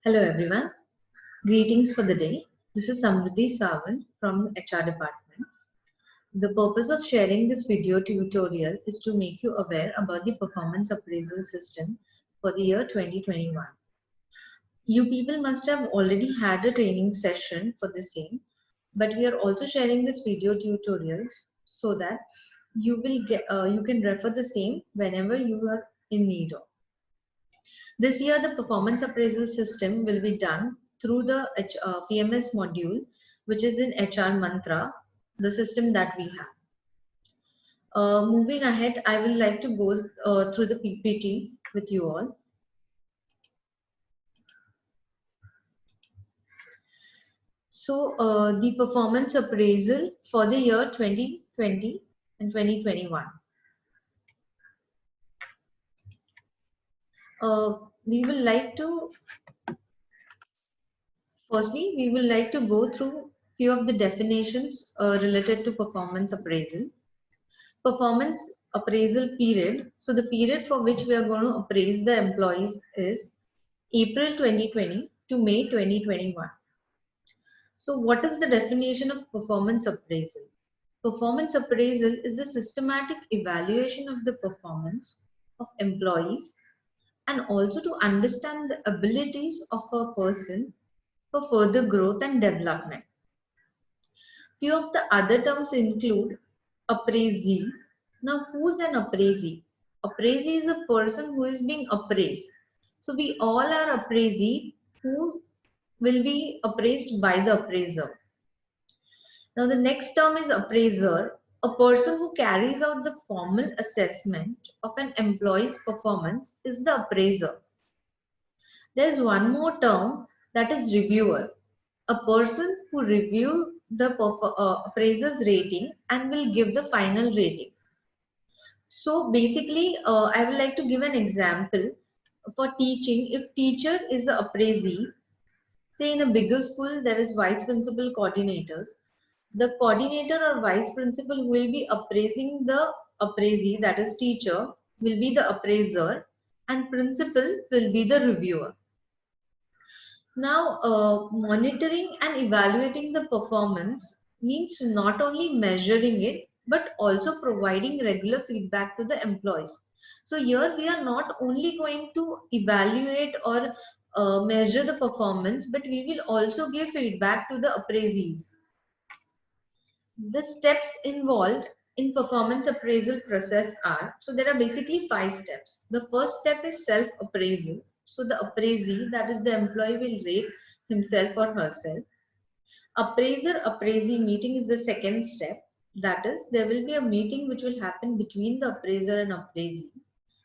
Hello everyone. Greetings for the day. This is Samruddhi Sawant from HR department. The purpose of sharing this video tutorial is to make you aware about the performance appraisal system for the year 2021. You people must have already had a training session for the same, but we are also sharing this video tutorial so that you can refer the same whenever you are in need of. This year, the performance appraisal system will be done through the PMS module, which is in HR Mantra, the system that we have. Moving ahead, I will like to go through the PPT with you all. So, the performance appraisal for the year 2020 and 2021. We will like to Firstly, we will like to go through few of the definitions related to performance appraisal. Performance appraisal period. So the period for which we are going to appraise the employees is April 2020 to May 2021. So what is the definition of performance appraisal? Performance appraisal is a systematic evaluation of the performance of employees and also to understand the abilities of a person for further growth and development. Few of the other terms include appraisee. Now, who's an appraisee? Appraisee is a person who is being appraised. So, we all are appraisee who will be appraised by the appraiser. Now, the next term is appraiser, a person who carries out the formal assessment of an employee's performance is the appraiser. There's one more term, that is reviewer, a person who reviews the appraiser's rating and will give the final rating. So basically, I would like to give an example for teaching. If teacher is the appraisee, say in a bigger school, there is vice principal coordinators. The coordinator or vice principal who will be appraising the appraisee, that is teacher, will be the appraiser, and principal will be the reviewer. Now, monitoring and evaluating the performance means not only measuring it, but also providing regular feedback to the employees. So here we are not only going to evaluate or measure the performance, but we will also give feedback to the appraisees. The steps involved in performance appraisal process are, so there are basically 5 steps. The first step is self-appraisal. So the appraisee, that is the employee, will rate himself or herself. Appraiser-appraisee meeting is the second step. That is, there will be a meeting which will happen between the appraiser and appraisee.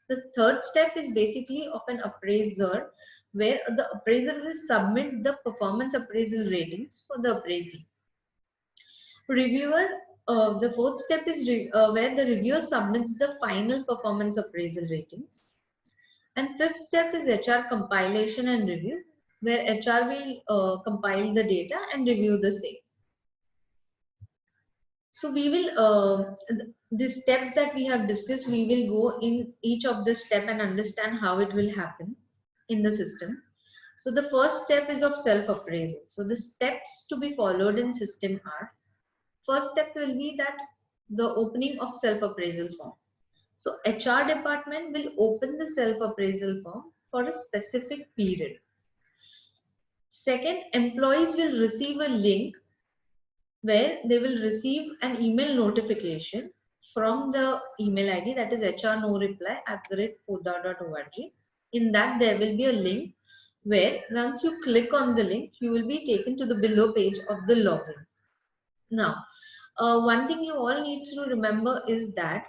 The third step is basically of an appraiser, where the appraiser will submit the performance appraisal ratings for the appraisee. Reviewer, the fourth step is where the reviewer submits the final performance appraisal ratings. And fifth step is HR compilation and review, where HR will compile the data and review the same. So we will, the steps that we have discussed, we will go in each of the step and understand how it will happen in the system. So the first step is of self-appraisal. So the steps to be followed in system are, first step will be that the opening of self-appraisal form. So HR department will open the self-appraisal form for a specific period. Second, employees will receive a link where they will receive an email notification from the email ID, that is hrnoreply@poda.org. In that there will be a link where once you click on the link, you will be taken to the below page of the login. Now, one thing you all need to remember is that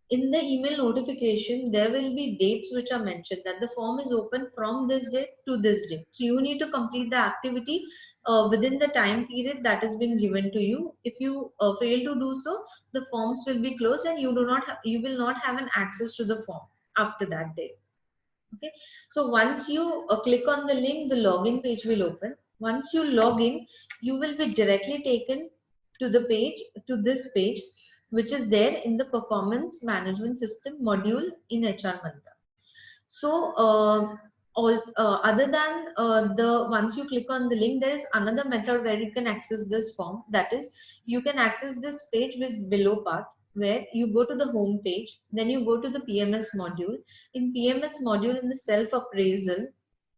in the email notification, there will be dates which are mentioned that the form is open from this date to this date. So you need to complete the activity within the time period that has been given to you. If you fail to do so, the forms will be closed and you will not have an access to the form after that date. Okay. So once you click on the link, the login page will open. Once you log in, you will be directly taken to the page, to this page, which is there in the performance management system module in HR Mantra. So Other than the once you click on the link, there is another method where you can access this form. That is, you can access this page with below path, where you go to the home page, then you go to the PMS module. In PMS module, in the self appraisal,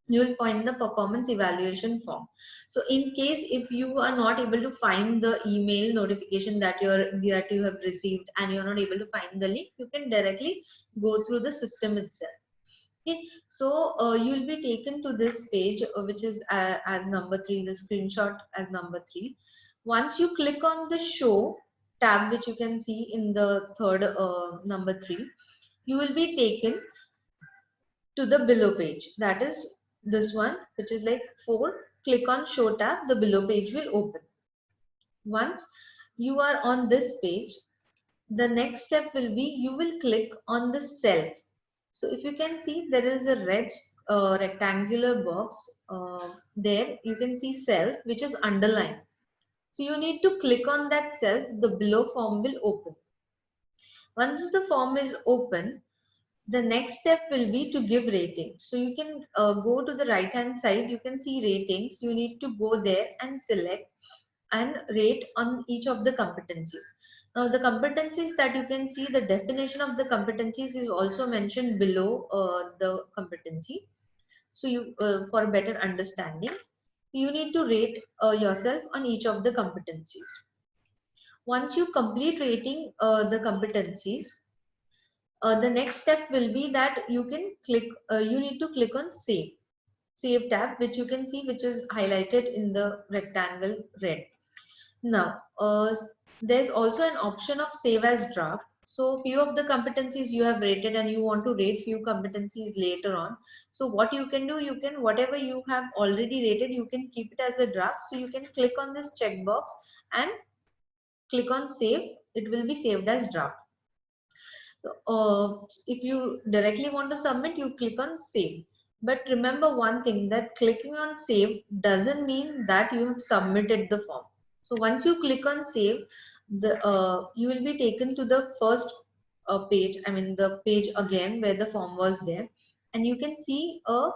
you will find the performance evaluation form. So in case if you are not able to find the email notification that you have received, and you're not able to find the link, you can directly go through the system itself. Okay, so you'll be taken to this page, which is as number 3, the screenshot as number 3. Once you click on the show tab, which you can see in the third number 3, you will be taken to the below page. That is this one, which is like 4. Click on show tab, the below page will open. Once you are on this page, the next step will be you will click on the self. So if you can see, there is a red rectangular box there. You can see self, which is underlined. So you need to click on that self. The below form will open. Once the form is open, the next step will be to give rating. So you can go to the right hand side. You can see ratings. You need to go there and select and rate on each of the competencies. Now the competencies that you can see, the definition of the competencies is also mentioned below the competency. So you, for better understanding, you need to rate yourself on each of the competencies. Once you complete rating the competencies, the next step will be that you can click, you need to click on save tab, which you can see, which is highlighted in the rectangle red. Now, there's also an option of save as draft. So few of the competencies you have rated and you want to rate few competencies later on. So what you can do, you can, whatever you have already rated, you can keep it as a draft. So you can click on this checkbox and click on save. It will be saved as draft. If you directly want to submit, you click on save. But remember one thing, that clicking on save doesn't mean that you have submitted the form. So once you click on save, you will be taken to the first page, I mean the page again where the form was there, and you can see a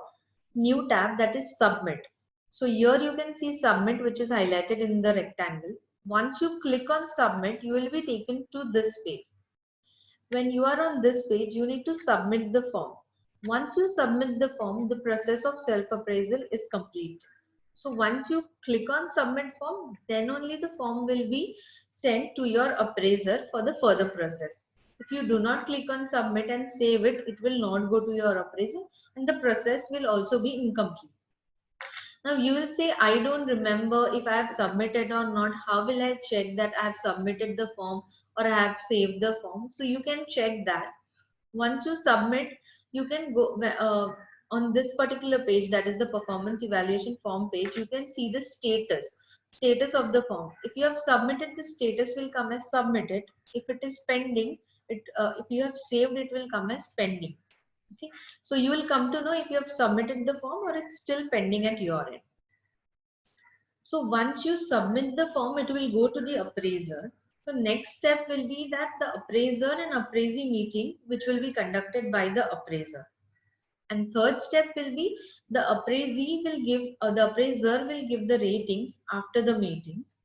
new tab, that is submit. So here you can see submit, which is highlighted in the rectangle. Once you click on submit, you will be taken to this page. When you are on this page, you need to submit the form. Once you submit the form, the process of self-appraisal is complete. So once you click on submit form, then only the form will be sent to your appraiser for the further process. If you do not click on submit and save it, it will not go to your appraiser, and the process will also be incomplete. Now you will say, I don't remember if I have submitted or not. How will I check that I have submitted the form or I have saved the form? So you can check that. Once you submit, you can go on this particular page, that is the performance evaluation form page. You can see the status of the form. If you have submitted, the status will come as submitted. If it is pending, if you have saved, it will come as pending. Okay, so you will come to know if you have submitted the form or it's still pending at your end. So once you submit the form, it will go to the appraiser. So next step will be that the appraiser and appraisee meeting, which will be conducted by the appraiser. And third step will be the appraisee will give, the appraiser will give the ratings after the meetings.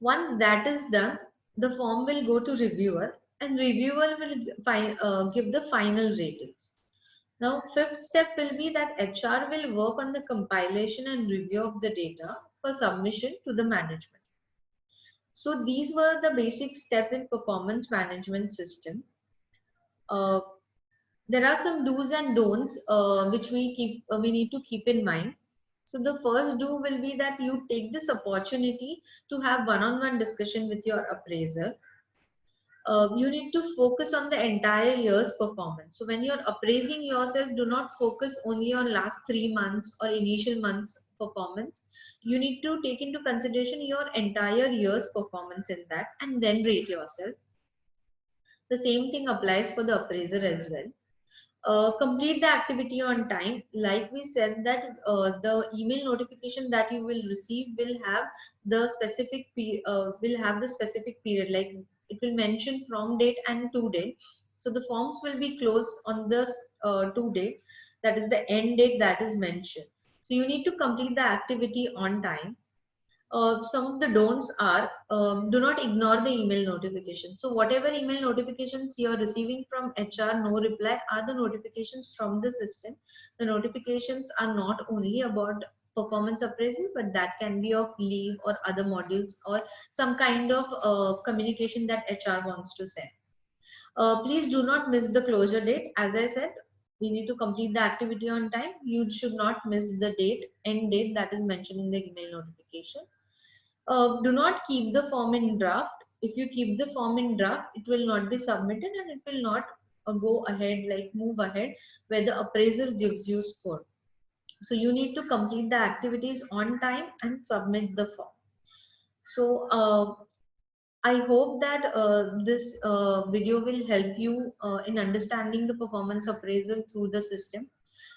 Once that is done, the form will go to reviewer, and reviewer will give the final ratings. Now, fifth step will be that HR will work on the compilation and review of the data for submission to the management. So these were the basic steps in performance management system. There are some do's and don'ts which we need to keep in mind. So the first do will be that you take this opportunity to have one-on-one discussion with your appraiser. You need to focus on the entire year's performance. So when you're appraising yourself, do not focus only on last 3 months or initial months performance. You need to take into consideration your entire year's performance in that, and then rate yourself. The same thing applies for the appraiser as well. Complete the activity on time. Like we said that the email notification that you will receive will have the specific period, like it will mention from date and to date. So the forms will be closed on the to date. that is the end date that is mentioned. So you need to complete the activity on time. Some of the don'ts are, do not ignore the email notification. So whatever email notifications you are receiving from HR, no reply, are the notifications from the system. The notifications are not only about performance appraisal, but that can be of leave or other modules or some kind of communication that HR wants to send. Please do not miss the closure date. As I said, we need to complete the activity on time. You should not miss the date, end date that is mentioned in the email notification. Do not keep the form in draft. If you keep the form in draft, it will not be submitted and it will not go ahead, like move ahead where the appraiser gives you score. So you need to complete the activities on time and submit the form. So I hope that this video will help you in understanding the performance appraisal through the system.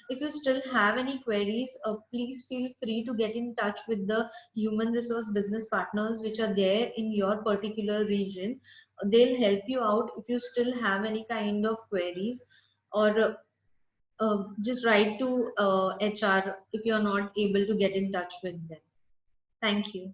If you still have any queries, please feel free to get in touch with the human resource business partners which are there in your particular region. They'll help you out if you still have any kind of queries, or just write to HR if you're not able to get in touch with them. Thank you.